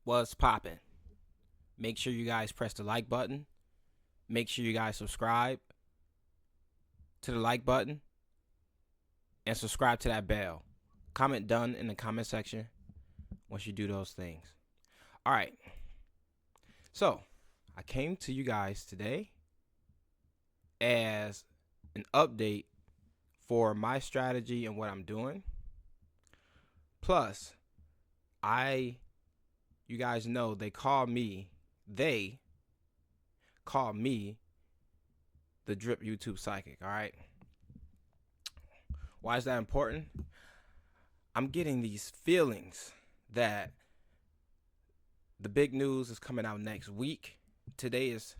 What's popping? Make sure you guys press the like button. Make sure you guys subscribe to the like button and subscribe to that bell. Comment done in the comment section once you do those things. All right. So, I came to you guys today as an update for my strategy and what I'm doing. Plus, you guys know they call me the Drip YouTube Psychic, all right? Why is that important? I'm getting these feelings that the big news is coming out next week. Today is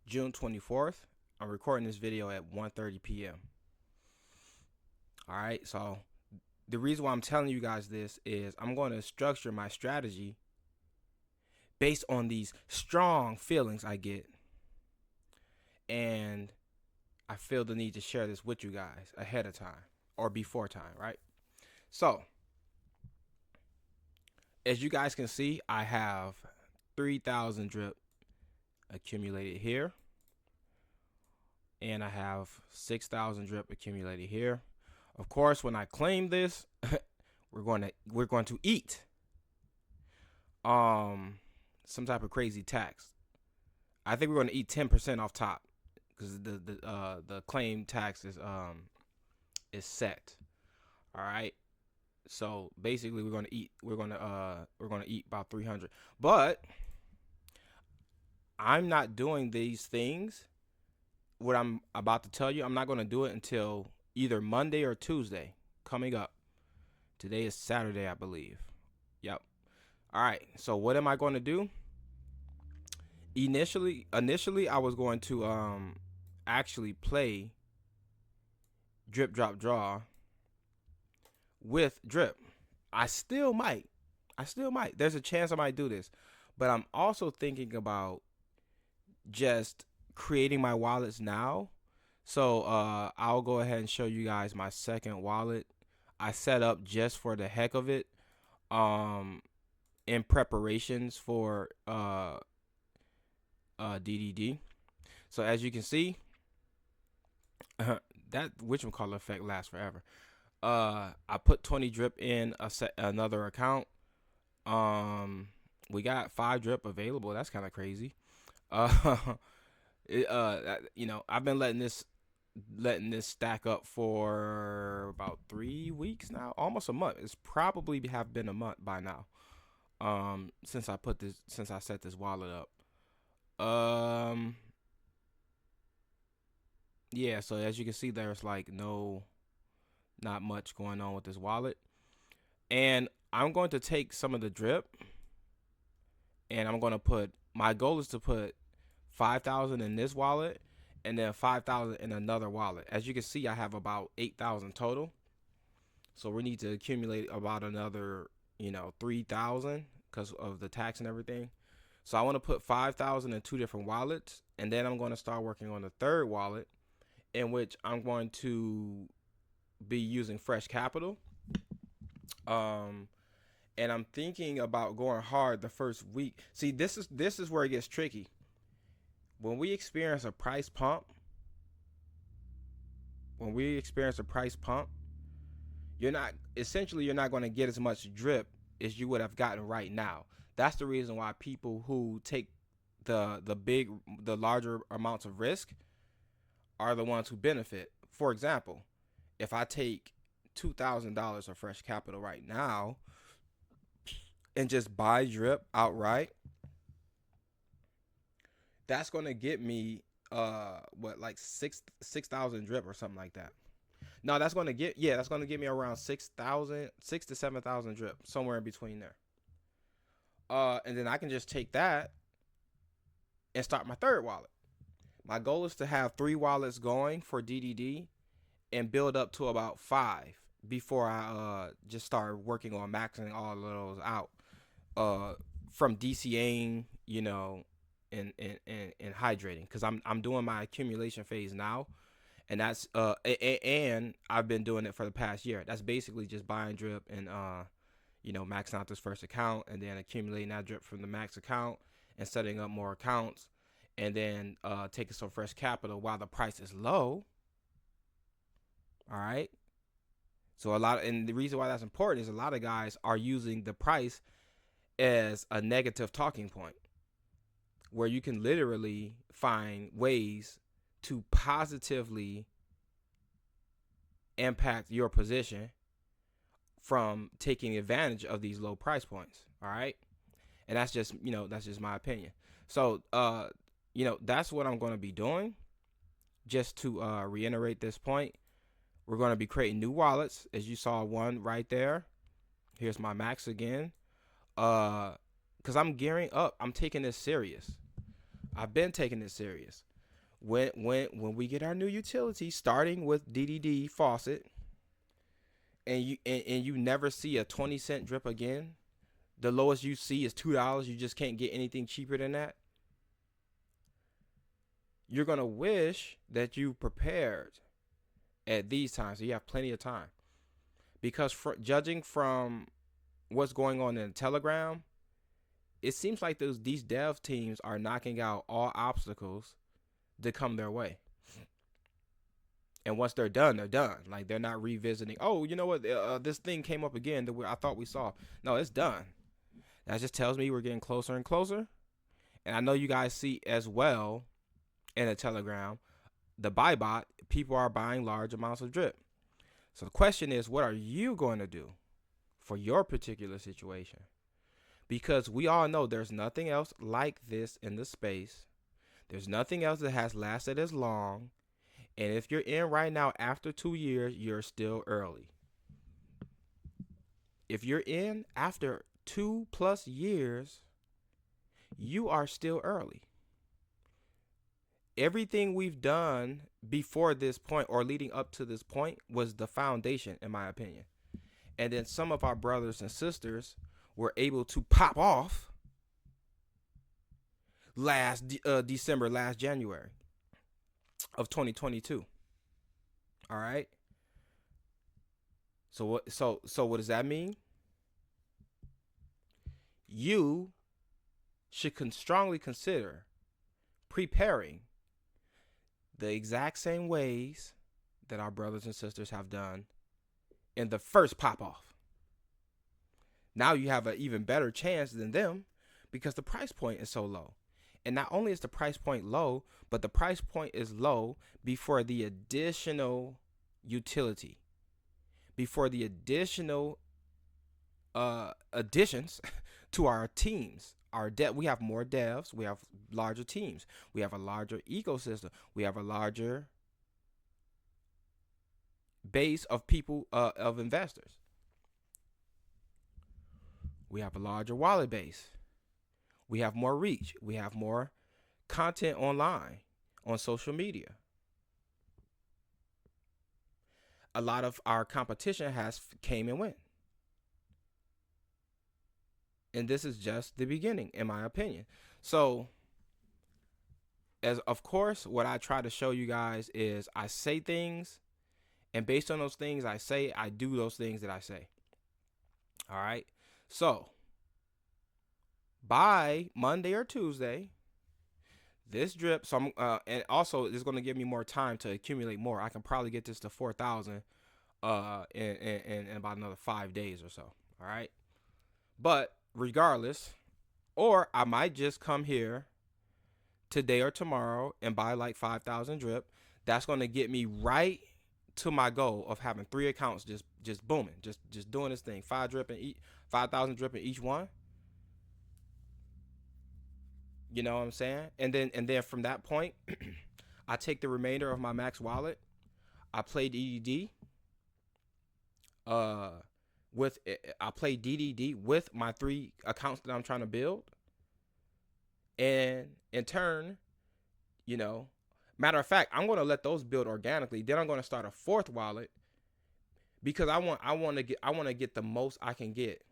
June 24th. I'm recording this video at 1:30 p.m. All right, so the reason why I'm telling you guys this is I'm going to structure my strategy based on these strong feelings I get. And I feel the need to share this with you guys ahead of time or before time, right? So, as you guys can see, I have 3,000 drip accumulated here. And I have 6,000 drip accumulated here. Of course, when I claim this, we're going to eat some type of crazy tax. I think we're going to eat 10% off top because the claim tax is set. All right. So basically, we're gonna eat about 300. But I'm not doing these things. What I'm about to tell you, I'm not gonna do it until either Monday or Tuesday coming up. Today is Saturday, I believe. Yep. All right. So what am I going to do? Initially, I was going to actually play drip, drop, draw with drip. I still might. There's a chance I might do this. But I'm also thinking about just creating my wallets now. So I'll go ahead and show you guys my second wallet. I set up just for the heck of it. In preparations for DDD. So as you can see, that whatchamacallit effect lasts forever. I put 20 drip in another account. We got 5 drip available. That's kind of crazy. I've been letting this stack up for about 3 weeks now, almost a month. It's probably have been a month by now. Since I set this wallet up. Yeah, so as you can see, there's like not much going on with this wallet. And I'm going to take some of the drip and I'm going to my goal is to put 5,000 in this wallet and then 5,000 in another wallet. As you can see, I have about 8,000 total. So we need to accumulate about another, 3,000 because of the tax and everything. So I want to put 5,000 in 2 different wallets, and then I'm going to start working on the third wallet, in which I'm going to be using fresh capital. And I'm thinking about going hard the first week. See, this is where it gets tricky. When we experience a price pump, you're not going to get as much drip as you would have gotten right now. That's the reason why people who take the larger amounts of risk are the ones who benefit. For example, if I take $2,000 of fresh capital right now and just buy drip outright, that's going to get me like 6,000 drip or something like that. No, that's going to get me around 6 to 7,000 drip, somewhere in between there. And then I can just take that and start my third wallet. My goal is to have 3 wallets going for DDD and build up to about 5 before I just start working on maxing all of those out. From DCAing, and hydrating, because I'm doing my accumulation phase now, and that's and I've been doing it for the past year. That's basically just buying drip and maxing out this first account and then accumulating that drip from the max account and setting up more accounts and then taking some fresh capital while the price is low. All right. So and the reason why that's important is a lot of guys are using the price as a negative talking point, where you can literally find ways to positively impact your position from taking advantage of these low price points. All right. And that's just my opinion. So, that's what I'm going to be doing. Just to reiterate this point, we're going to be creating new wallets, as you saw one right there. Here's my max again. Because I'm gearing up. I'm taking this serious. I've been taking this serious. When we get our new utility, starting with DDD Faucet, and you never see a 20-cent drip again, the lowest you see is $2. You just can't get anything cheaper than that. You're going to wish that you prepared at these times, so you have plenty of time. Because judging from what's going on in Telegram, it seems like these dev teams are knocking out all obstacles to come their way. And once they're done, they're done. Like, they're not revisiting, oh, you know what, this thing came up again that I thought we saw. No, it's done. That just tells me we're getting closer and closer. And I know you guys see as well in a Telegram, the buy bot, people are buying large amounts of drip. So the question is, what are you going to do for your particular situation? Because we all know there's nothing else like this in the space. There's nothing else that has lasted as long. And if you're in right now after 2 years, you're still early. If you're in after 2+ years, you are still early. Everything we've done before this point or leading up to this point was the foundation, in my opinion. And then some of our brothers and sisters were able to pop off last January of 2022. All right. So what does that mean? You should strongly consider preparing the exact same ways that our brothers and sisters have done in the first pop off. Now you have an even better chance than them because the price point is so low. And not only is the price point low, but the price point is low before the additional utility, before the additional additions to our teams. We have more devs, we have larger teams, we have a larger ecosystem, we have a larger base of people, of investors. We have a larger wallet base. We have more reach. We have more content online, on social media. A lot of our competition has came and went. And this is just the beginning, in my opinion. So, of course, what I try to show you guys is I say things, and based on those things I say, I do those things that I say. All right. So, by Monday or Tuesday, this drip. So and also it's going to give me more time to accumulate more. I can probably get this to 4,000 in about another 5 days or so. All right. But regardless, or I might just come here today or tomorrow and buy like 5,000 drip. That's going to get me right to my goal of having 3 accounts just booming, just doing this thing. 5,000 drip in each one. You know what I'm saying? And then from that point, I take the remainder of my max wallet. I play DDD. I play DDD with my 3 accounts that I'm trying to build. And in turn, matter of fact, I'm going to let those build organically. Then I'm going to start a 4th wallet because I want to get the most I can get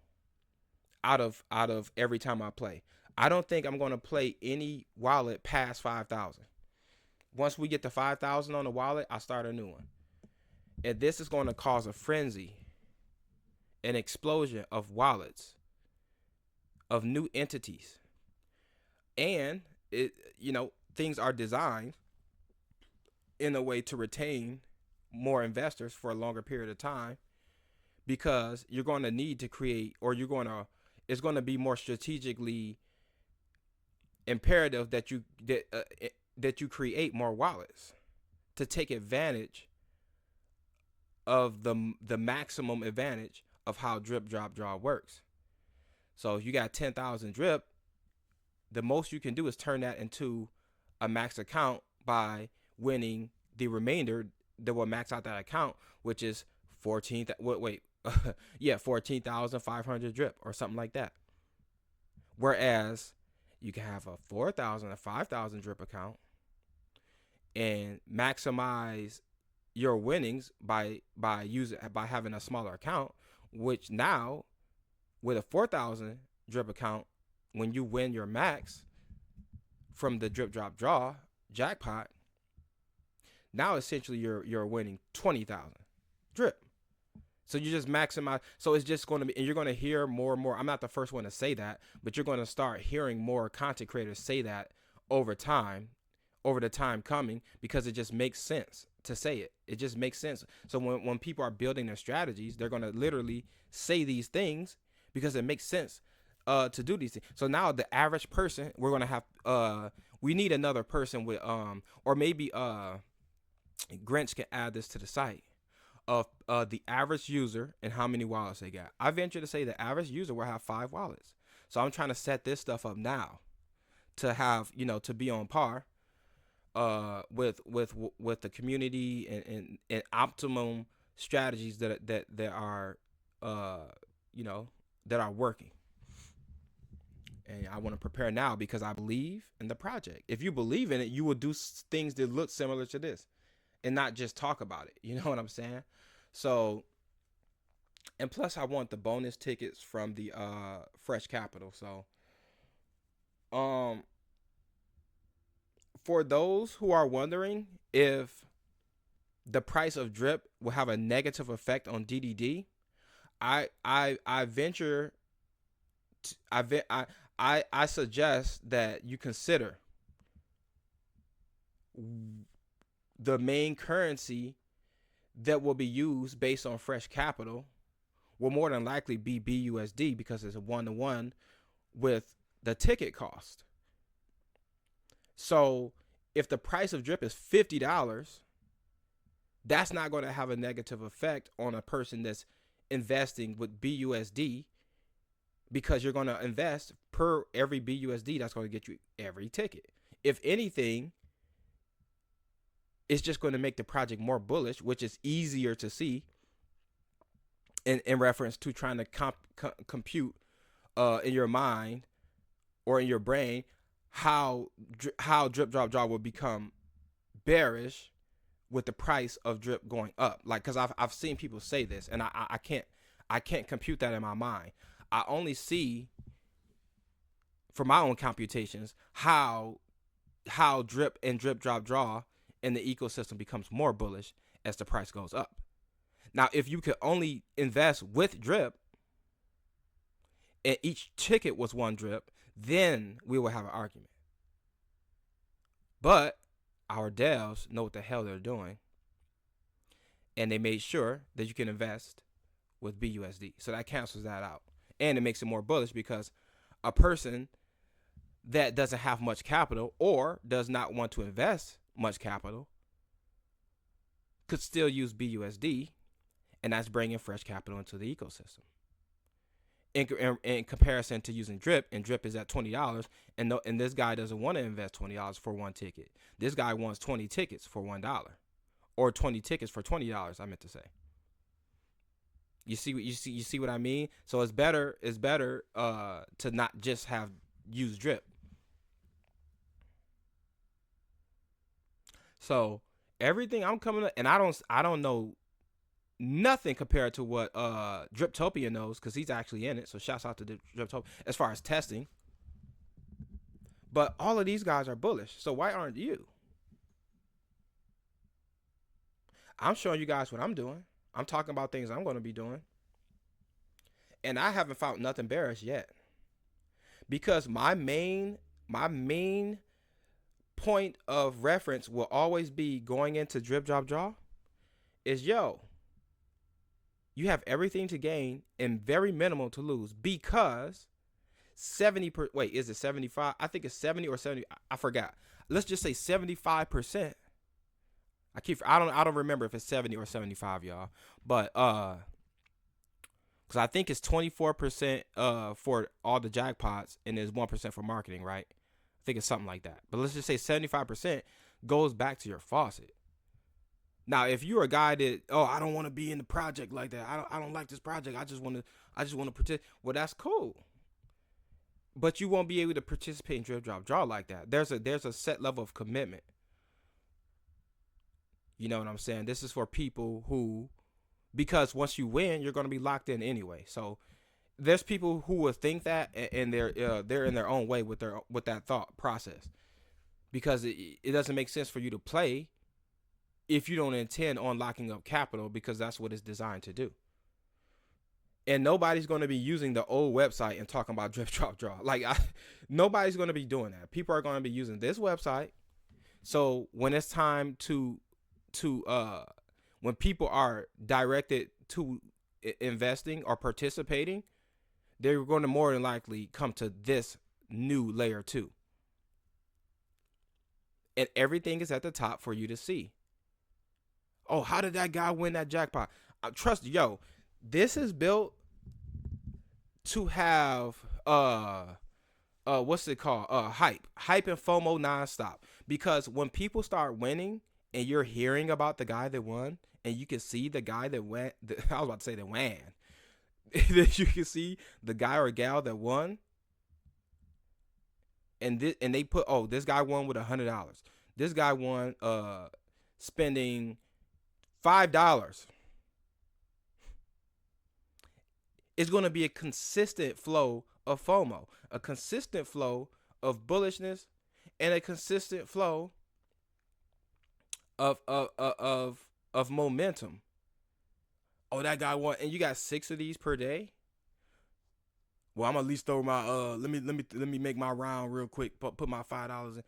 out of every time I play. I don't think I'm going to play any wallet past 5,000. Once we get to 5,000 on the wallet, I start a new one. And this is going to cause a frenzy an explosion of wallets, of new entities, and it, things are designed in a way to retain more investors for a longer period of time, because you're going to need to create, or it's going to be more strategically imperative that you create more wallets to take advantage of the maximum advantage of how drip drop draw works. So if you got 10,000 drip, the most you can do is turn that into a max account by winning the remainder that will max out that account, which is 14,500 drip or something like that. Whereas you can have a 4,000 or 5,000 drip account and maximize your winnings by having a smaller account, which now with a 4,000 drip account, when you win your max from the drip drop draw jackpot, now essentially you're winning 20,000 drip. So you just maximize. So it's just going to be, and you're going to hear more and more. I'm not the first one to say that, but you're going to start hearing more content creators say that over the time coming, because it just makes sense to say it. It just makes sense. So when people are building their strategies, they're going to literally say these things because it makes sense to do these things. So now the average person, we're going to have, we need another person with, or maybe Grinch can add this to the site of the average user and how many wallets they got. I venture to say the average user will have 5 wallets. So I'm trying to set this stuff up now to have, to be on par with the community and optimum strategies that are that are working. And I want to prepare now because I believe in the project. If you believe in it, you will do things that look similar to this and not just talk about it. You know what I'm saying? So, and plus I want the bonus tickets from the Fresh Capital. So, for those who are wondering if the price of drip will have a negative effect on DDD, I venture I suggest that you consider the main currency that will be used based on Fresh Capital will more than likely be BUSD, because it's a 1-to-1 with the ticket cost. So if the price of drip is $50, that's not going to have a negative effect on a person that's investing with BUSD, because you're going to invest per every BUSD that's going to get you every ticket. If anything, it's just going to make the project more bullish, which is easier to see in reference to trying to compute in your mind or in your brain how drip drop draw will become bearish with the price of drip going up. Like, because I've seen people say this, and I can't compute that in my mind. I only see for my own computations how drip and drip drop draw in the ecosystem becomes more bullish as the price goes up. Now, if you could only invest with drip and each ticket was 1 drip, then we will have an argument. But our devs know what the hell they're doing, and they made sure that you can invest with BUSD. So that cancels that out. And it makes it more bullish, because a person that doesn't have much capital or does not want to invest much capital could still use BUSD, and that's bringing fresh capital into the ecosystem. In comparison to using drip, and drip is at $20, and this guy doesn't want to invest $20 for 1 ticket. This guy wants 20 tickets for $1, or 20 tickets for $20. I meant to say. You see what I mean? So it's better to not just use drip. So everything I'm coming up, and I don't know nothing compared to what Driptopia knows, because he's actually in it. So shouts out to Driptopia as far as testing. But all of these guys are bullish. So why aren't you? I'm showing you guys what I'm doing. I'm talking about things I'm going to be doing. And I haven't found nothing bearish yet. Because my main point of reference will always be going into drip drop draw is, yo, you have everything to gain and very minimal to lose, because 70 is it 75? I think it's 70 or 70. I forgot. Let's just say 75%. I don't remember if it's 70 or 75, y'all. But because I think it's 24% for all the jackpots and there's 1% for marketing, right? I think it's something like that. But let's just say 75% goes back to your faucet. Now, if you're a guy that, oh, I don't want to be in the project like that. I don't like this project. I just want to participate. Well, that's cool. But you won't be able to participate in drip drop draw like that. There's a set level of commitment. You know what I'm saying? This is for people who, because once you win, you're going to be locked in anyway. So there's people who will think that, and they're in their own way with that thought process, because it doesn't make sense for you to play if you don't intend on locking up capital, because that's what it's designed to do. And nobody's going to be using the old website and talking about drip drop draw. Nobody's going to be doing that. People are going to be using this website. So when it's time to when people are directed to investing or participating, they're going to more than likely come to this new layer 2. And everything is at the top for you to see. Oh, how did that guy win that jackpot? Trust, yo, this is built to have what's it called? Hype and FOMO nonstop. Because when people start winning and you're hearing about the guy that won, and you can see the guy that went, I was about to say that won. You can see the guy or gal that won, and they put, oh, this guy won with $100. This guy won spending $5. It's going to be a consistent flow of FOMO, a consistent flow of bullishness, and a consistent flow of momentum. Oh, that guy won, and you got 6 of these per day. Well, I'm gonna at least throw my let me make my round real quick. Put my $5 in.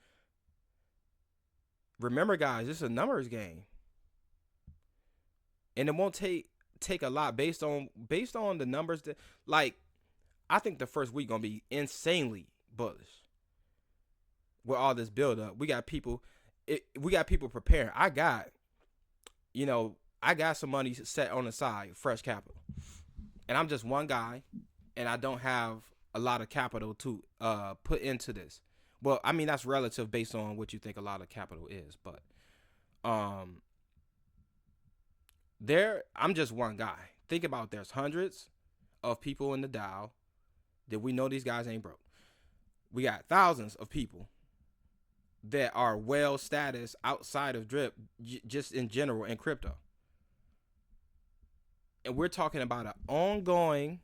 Remember, guys, this is a numbers game, and it won't take a lot based on the numbers that, like, I think the first week gonna be insanely bullish with all this build up. We got people preparing. I got some money set on the side, fresh capital, and I'm just one guy, and I don't have a lot of capital to put into this. Well, I mean, that's relative based on what you think a lot of capital is, but I'm just one guy. Think about, there's hundreds of people in the Dow that we know these guys ain't broke. We got thousands of people that are well status outside of drip, just in general in crypto. And we're talking about an ongoing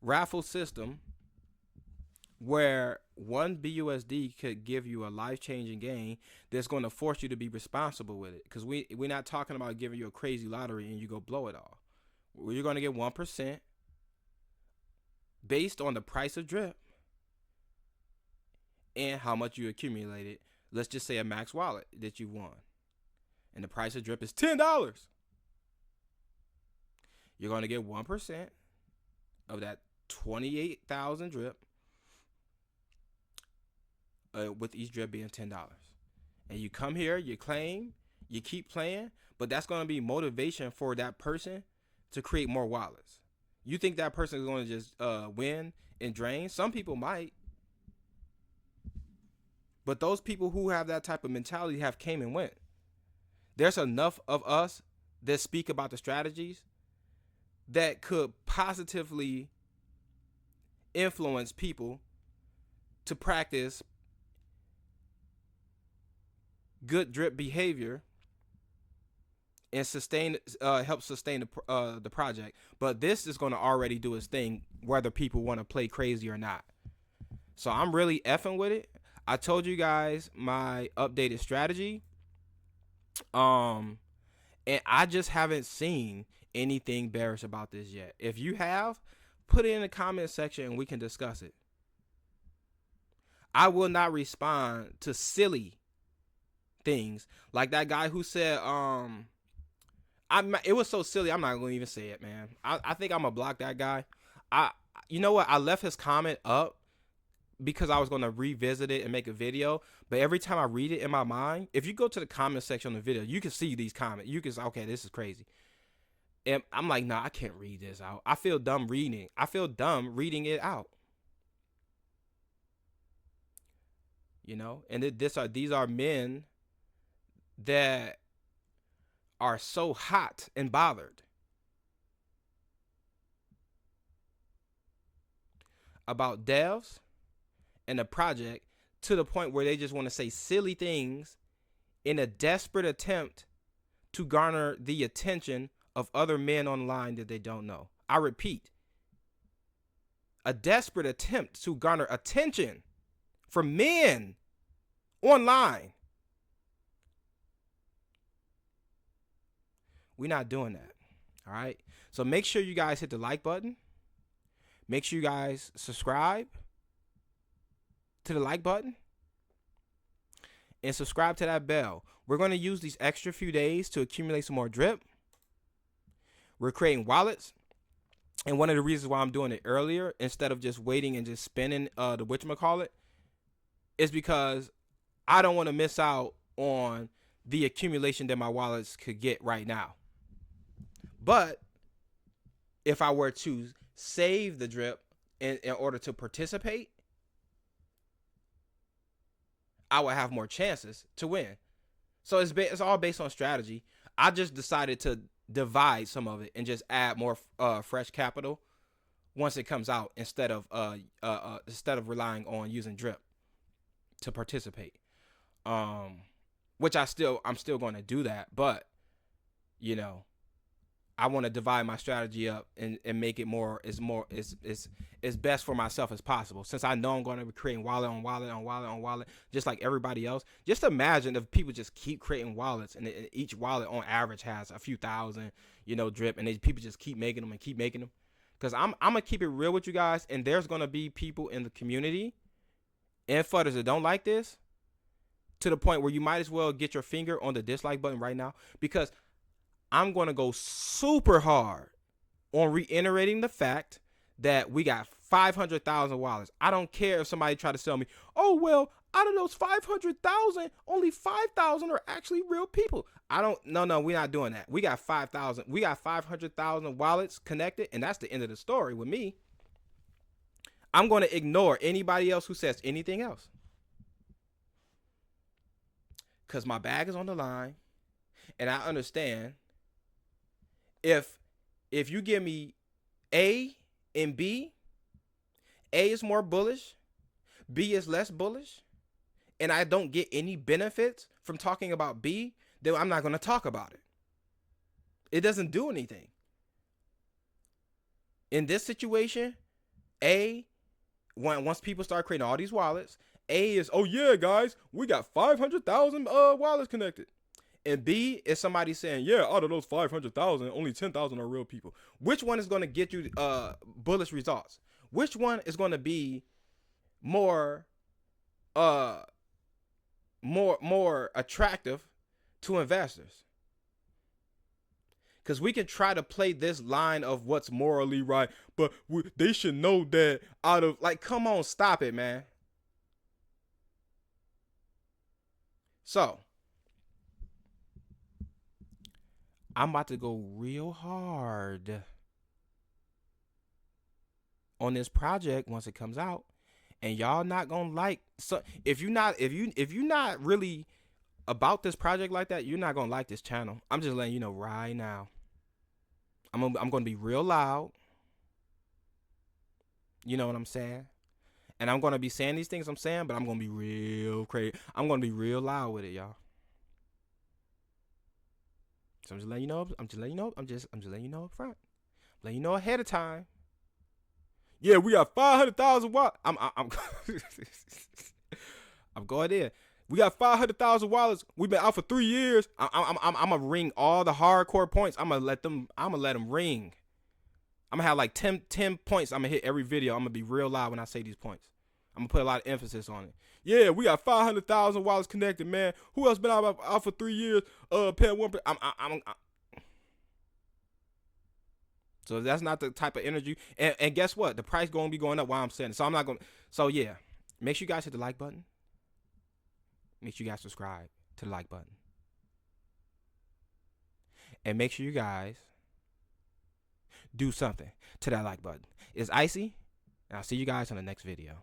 raffle system where one BUSD could give you a life-changing gain that's going to force you to be responsible with it. Because we're not talking about giving you a crazy lottery and you go blow it all. You're going to get 1% based on the price of drip and how much you accumulated. Let's just say a max wallet that you won, and the price of drip is $10. You're going to get 1% of that 28,000 drip, with each drip being $10. And you come here, you claim, you keep playing, but that's going to be motivation for that person to create more wallets. You think that person is going to just win and drain? Some people might. But those people who have that type of mentality have came and went. There's enough of us that speak about the strategies that could positively influence people to practice good drip behavior and help sustain the project. But this is going to already do its thing, whether people want to play crazy or not. So I'm really effing with it. I told you guys my updated strategy. And I just haven't seen anything bearish about this yet. If you have, put it in the comment section and we can discuss it. I will not respond to silly things like that guy who said, it was so silly. I'm not gonna even say it, man. I think I'm gonna block that guy. You know what? I left his comment up because I was gonna revisit it and make a video. But every time I read it in my mind, if you go to the comment section on the video, you can see these comments. You can say, okay, this is crazy. And I'm like, nah, I can't read this out. I feel dumb reading it. I feel dumb reading it out. You know, and these are men that are so hot and bothered about devs and the project to the point where they just want to say silly things in a desperate attempt to garner the attention of other men online that they don't know. I repeat, a desperate attempt to garner attention from men online. We're not doing that. All right. So make sure you guys hit the like button. Make sure you guys subscribe to the like button and subscribe to that bell. We're going to use these extra few days to accumulate some more drip. We're creating wallets. And one of the reasons why I'm doing it earlier instead of just waiting and just spending the whatchamacallit is because I don't want to miss out on the accumulation that my wallets could get right now. But if I were to save the drip in order to participate, I would have more chances to win. So it's all based on strategy. I just decided to divide some of it and just add more fresh capital once it comes out instead of relying on using drip to participate. Which I'm still going to do that, but you know, I want to divide my strategy up and make it more as best for myself as possible. Since I know I'm going to be creating wallet on wallet on wallet on wallet, just like everybody else. Just imagine if people just keep creating wallets and each wallet on average has a few thousand, drip, and people just keep making them and keep making them. Because I'm gonna keep it real with you guys, and there's gonna be people in the community and fudders that don't like this, to the point where you might as well get your finger on the dislike button right now, because I'm going to go super hard on reiterating the fact that we got 500,000 wallets. I don't care if somebody try to sell me, oh, well, out of those 500,000, only 5,000 are actually real people. No, we're not doing that. We got 5,000. We got 500,000 wallets connected, and that's the end of the story with me. I'm going to ignore anybody else who says anything else. Because my bag is on the line, and I understand if you give me A and B, A is more bullish, B is less bullish, and I don't get any benefits from talking about B, then I'm not going to talk about it. It doesn't do anything. In this situation, A, once people start creating all these wallets, A is, oh yeah, guys, we got 500,000 wallets connected. And B is somebody saying, yeah, out of those 500,000, only 10,000 are real people. Which one is going to get you bullish results? Which one is going to be more attractive to investors? Because we can try to play this line of what's morally right, but they should know that come on, stop it, man. So, I'm about to go real hard on this project once it comes out, and y'all not gonna like. So if you're not really about this project like that, you're not gonna like this channel. I'm just letting you know right now. I'm gonna be real loud. You know what I'm saying? And I'm gonna be saying these things I'm saying, but I'm gonna be real crazy. I'm gonna be real loud with it, y'all. So I'm just letting you know. I'm just letting you know up front. Letting you know ahead of time. Yeah, we got 500,000 watts. I'm going in. We got 500,000 wallets. We've been out for 3 years. I'm gonna ring all the hardcore points. I'm gonna let them ring. I'm gonna have like 10 points. I'm gonna hit every video. I'm gonna be real loud when I say these points. I'm gonna put a lot of emphasis on it. Yeah, we got 500,000 wallets connected, man. Who else been out for 3 years? Paying 1%. So that's not the type of energy. And guess what? The price gonna be going up while I'm saying it. So I'm not gonna. So yeah, make sure you guys hit the like button. Make sure you guys subscribe to the like button. And make sure you guys do something to that like button. It's Icy, and I'll see you guys on the next video.